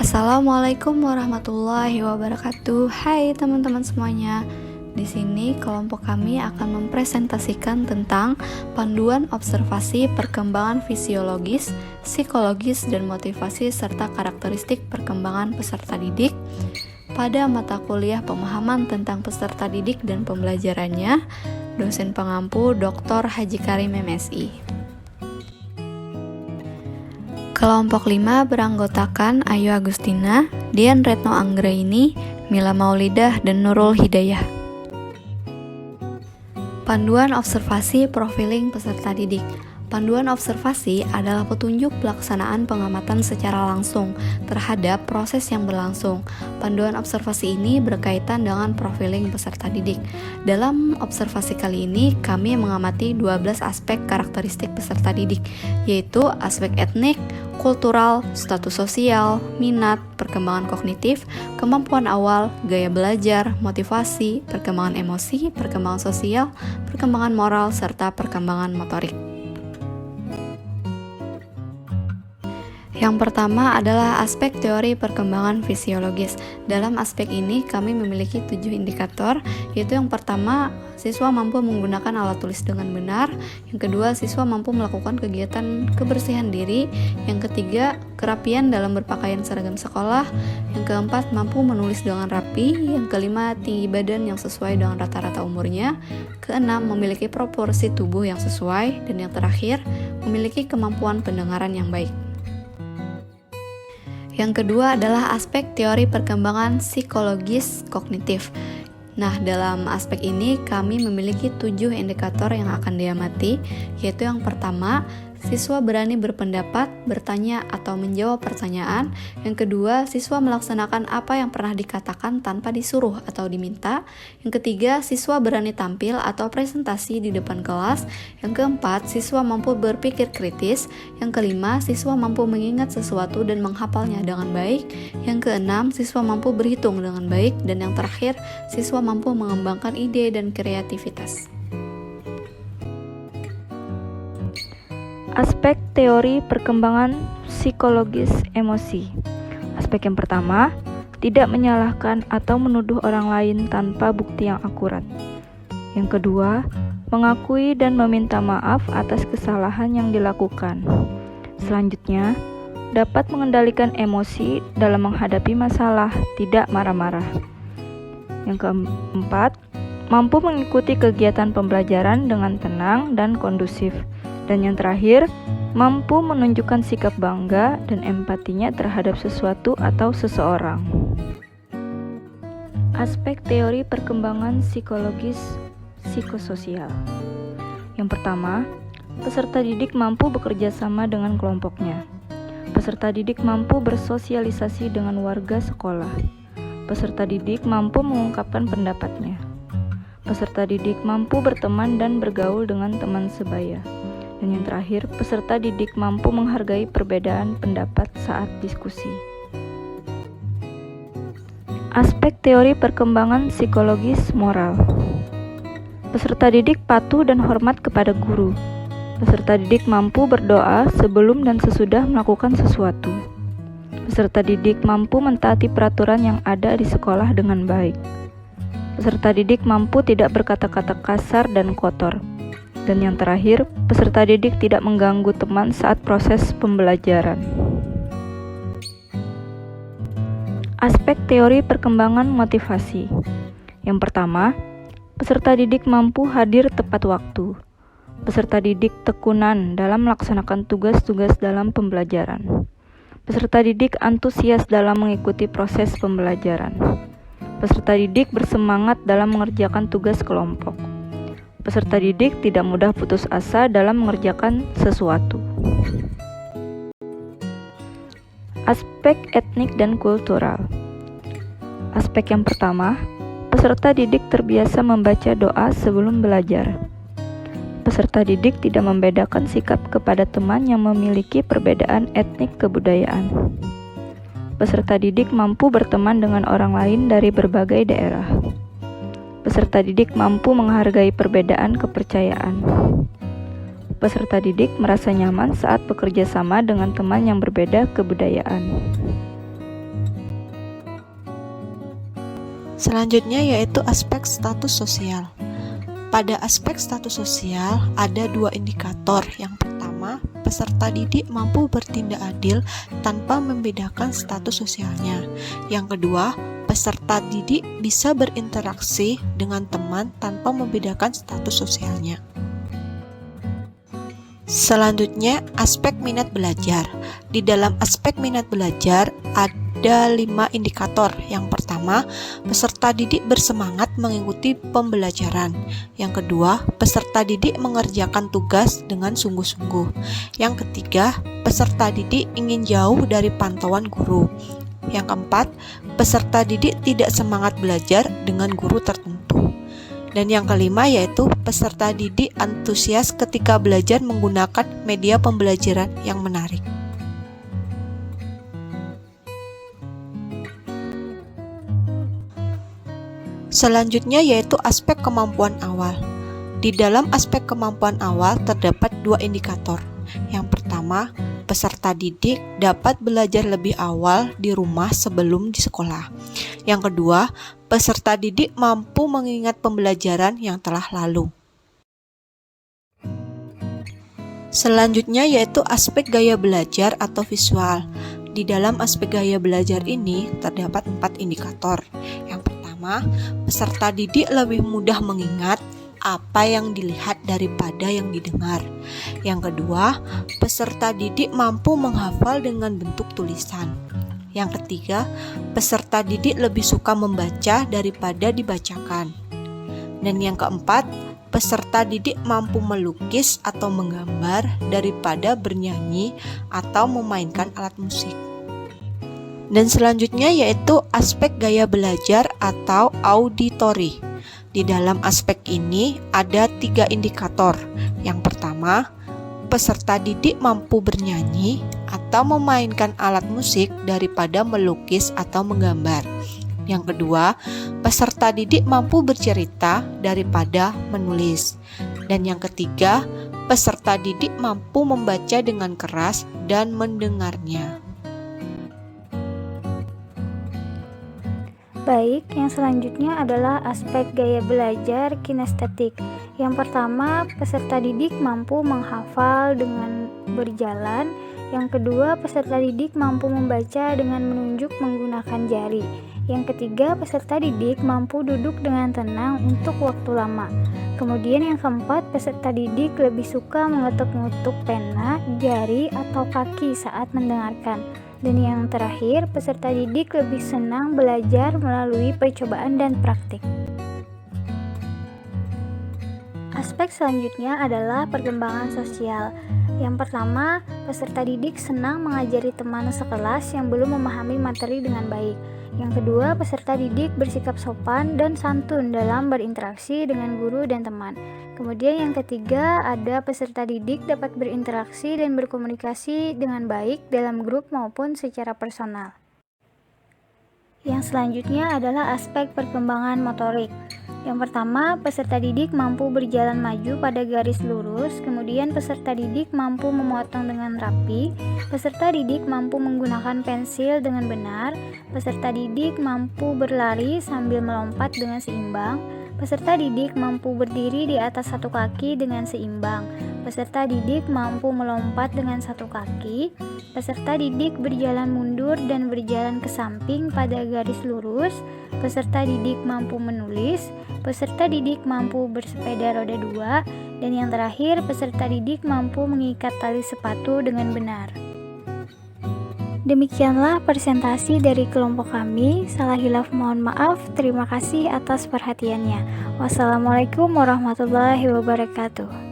Assalamualaikum warahmatullahi wabarakatuh. Hai teman-teman semuanya. Di sini kelompok kami akan mempresentasikan tentang panduan observasi perkembangan fisiologis, psikologis, dan motivasi serta karakteristik perkembangan peserta didik pada mata kuliah pemahaman tentang peserta didik dan pembelajarannya, dosen pengampu Dr. Haji Karim MSI. Kelompok 5 beranggotakan Ayu Agustina, Dian Retno Anggraini, Mila Maulidah, dan Nurul Hidayah. Panduan observasi profiling peserta didik. Panduan observasi adalah petunjuk pelaksanaan pengamatan secara langsung terhadap proses yang berlangsung. Panduan observasi ini berkaitan dengan profiling peserta didik. Dalam observasi kali ini, kami mengamati 12 aspek karakteristik peserta didik, yaitu aspek etnik, kultural, status sosial, minat, perkembangan kognitif, kemampuan awal, gaya belajar, motivasi, perkembangan emosi, perkembangan sosial, perkembangan moral, serta perkembangan motorik. Yang pertama adalah aspek teori perkembangan fisiologis. Dalam aspek ini kami memiliki 7 indikator, yaitu yang pertama, siswa mampu menggunakan alat tulis dengan benar. Yang kedua, siswa mampu melakukan kegiatan kebersihan diri. Yang ketiga, kerapian dalam berpakaian seragam sekolah. Yang keempat, mampu menulis dengan rapi. Yang kelima, tinggi badan yang sesuai dengan rata-rata umurnya. Keenam, memiliki proporsi tubuh yang sesuai. Dan yang terakhir, memiliki kemampuan pendengaran yang baik. Yang kedua adalah aspek teori perkembangan psikologis kognitif. Nah, dalam aspek ini kami memiliki 7 indikator yang akan diamati, yaitu yang pertama, siswa berani berpendapat, bertanya atau menjawab pertanyaan. Yang kedua, siswa melaksanakan apa yang pernah dikatakan tanpa disuruh atau diminta. Yang ketiga, siswa berani tampil atau presentasi di depan kelas. Yang keempat, siswa mampu berpikir kritis. Yang kelima, siswa mampu mengingat sesuatu dan menghafalnya dengan baik. Yang keenam, siswa mampu berhitung dengan baik. Dan yang terakhir, siswa mampu mengembangkan ide dan kreativitas. Aspek teori perkembangan psikologis emosi. Aspek yang pertama, tidak menyalahkan atau menuduh orang lain tanpa bukti yang akurat. Yang kedua, mengakui dan meminta maaf atas kesalahan yang dilakukan. Selanjutnya, dapat mengendalikan emosi dalam menghadapi masalah, tidak marah-marah. Yang keempat, mampu mengikuti kegiatan pembelajaran dengan tenang dan kondusif. Dan yang terakhir, mampu menunjukkan sikap bangga dan empatinya terhadap sesuatu atau seseorang. Aspek teori perkembangan psikologis psikososial. Yang pertama, peserta didik mampu bekerja sama dengan kelompoknya. Peserta didik mampu bersosialisasi dengan warga sekolah. Peserta didik mampu mengungkapkan pendapatnya. Peserta didik mampu berteman dan bergaul dengan teman sebaya. Dan yang terakhir, peserta didik mampu menghargai perbedaan pendapat saat diskusi. Aspek teori perkembangan psikologis moral. Peserta didik patuh dan hormat kepada guru. Peserta didik mampu berdoa sebelum dan sesudah melakukan sesuatu. Peserta didik mampu mentaati peraturan yang ada di sekolah dengan baik. Peserta didik mampu tidak berkata-kata kasar dan kotor. Dan yang terakhir, peserta didik tidak mengganggu teman saat proses pembelajaran. Aspek teori perkembangan motivasi. Yang pertama, peserta didik mampu hadir tepat waktu. Peserta didik tekunan dalam melaksanakan tugas-tugas dalam pembelajaran. Peserta didik antusias dalam mengikuti proses pembelajaran. Peserta didik bersemangat dalam mengerjakan tugas kelompok. Peserta didik tidak mudah putus asa dalam mengerjakan sesuatu. Aspek etnik dan kultural. Aspek yang pertama, peserta didik terbiasa membaca doa sebelum belajar. Peserta didik tidak membedakan sikap kepada teman yang memiliki perbedaan etnik kebudayaan. Peserta didik mampu berteman dengan orang lain dari berbagai daerah. Peserta didik mampu menghargai perbedaan kepercayaan. Peserta didik merasa nyaman saat bekerja sama dengan teman yang berbeda kebudayaan. Selanjutnya yaitu aspek status sosial. Pada aspek status sosial ada dua indikator. Yang pertama, peserta didik mampu bertindak adil tanpa membedakan status sosialnya. Yang kedua, peserta didik bisa berinteraksi dengan teman tanpa membedakan status sosialnya. Selanjutnya, aspek minat belajar. Di dalam aspek minat belajar ada 5 indikator. Yang pertama, peserta didik bersemangat mengikuti pembelajaran. Yang kedua, peserta didik mengerjakan tugas dengan sungguh-sungguh. Yang ketiga, peserta didik ingin jauh dari pantauan guru. Yang keempat, peserta didik tidak semangat belajar dengan guru tertentu. Dan yang kelima yaitu peserta didik antusias ketika belajar menggunakan media pembelajaran yang menarik. Selanjutnya yaitu aspek kemampuan awal. Di dalam aspek kemampuan awal terdapat 2 indikator. Yang pertama, peserta didik dapat belajar lebih awal di rumah sebelum di sekolah. Yang kedua, peserta didik mampu mengingat pembelajaran yang telah lalu. Selanjutnya yaitu aspek gaya belajar atau visual. Di dalam aspek gaya belajar ini terdapat 4 indikator. Yang pertama, peserta didik lebih mudah mengingat apa yang dilihat daripada yang didengar. Yang kedua, peserta didik mampu menghafal dengan bentuk tulisan. Yang ketiga, peserta didik lebih suka membaca daripada dibacakan. Dan yang keempat, peserta didik mampu melukis atau menggambar daripada bernyanyi atau memainkan alat musik. Dan selanjutnya yaitu aspek gaya belajar atau auditori. Di dalam aspek ini ada 3 indikator. Yang pertama, peserta didik mampu bernyanyi atau memainkan alat musik daripada melukis atau menggambar. Yang kedua, peserta didik mampu bercerita daripada menulis. Dan yang ketiga, peserta didik mampu membaca dengan keras dan mendengarnya. Baik, yang selanjutnya adalah aspek gaya belajar kinestetik. Yang pertama, peserta didik mampu menghafal dengan berjalan. Yang kedua, peserta didik mampu membaca dengan menunjuk menggunakan jari. Yang ketiga, peserta didik mampu duduk dengan tenang untuk waktu lama. Kemudian yang keempat, peserta didik lebih suka mengetuk-ngetuk pena, jari, atau kaki saat mendengarkan. Dan yang terakhir, peserta didik lebih senang belajar melalui percobaan dan praktik. Aspek selanjutnya adalah perkembangan sosial. Yang pertama, peserta didik senang mengajari teman sekelas yang belum memahami materi dengan baik. Yang kedua, peserta didik bersikap sopan dan santun dalam berinteraksi dengan guru dan teman. Kemudian yang ketiga, ada peserta didik dapat berinteraksi dan berkomunikasi dengan baik dalam grup maupun secara personal. Yang selanjutnya adalah aspek perkembangan motorik. Yang pertama, peserta didik mampu berjalan maju pada garis lurus, kemudian peserta didik mampu memotong dengan rapi, peserta didik mampu menggunakan pensil dengan benar, peserta didik mampu berlari sambil melompat dengan seimbang, peserta didik mampu berdiri di atas satu kaki dengan seimbang, peserta didik mampu melompat dengan satu kaki, peserta didik berjalan mundur dan berjalan ke samping pada garis lurus, peserta didik mampu menulis, peserta didik mampu bersepeda roda 2, dan yang terakhir peserta didik mampu mengikat tali sepatu dengan benar. Demikianlah presentasi dari kelompok kami. Salah hilaf mohon maaf. Terima kasih atas perhatiannya. Wassalamualaikum warahmatullahi wabarakatuh.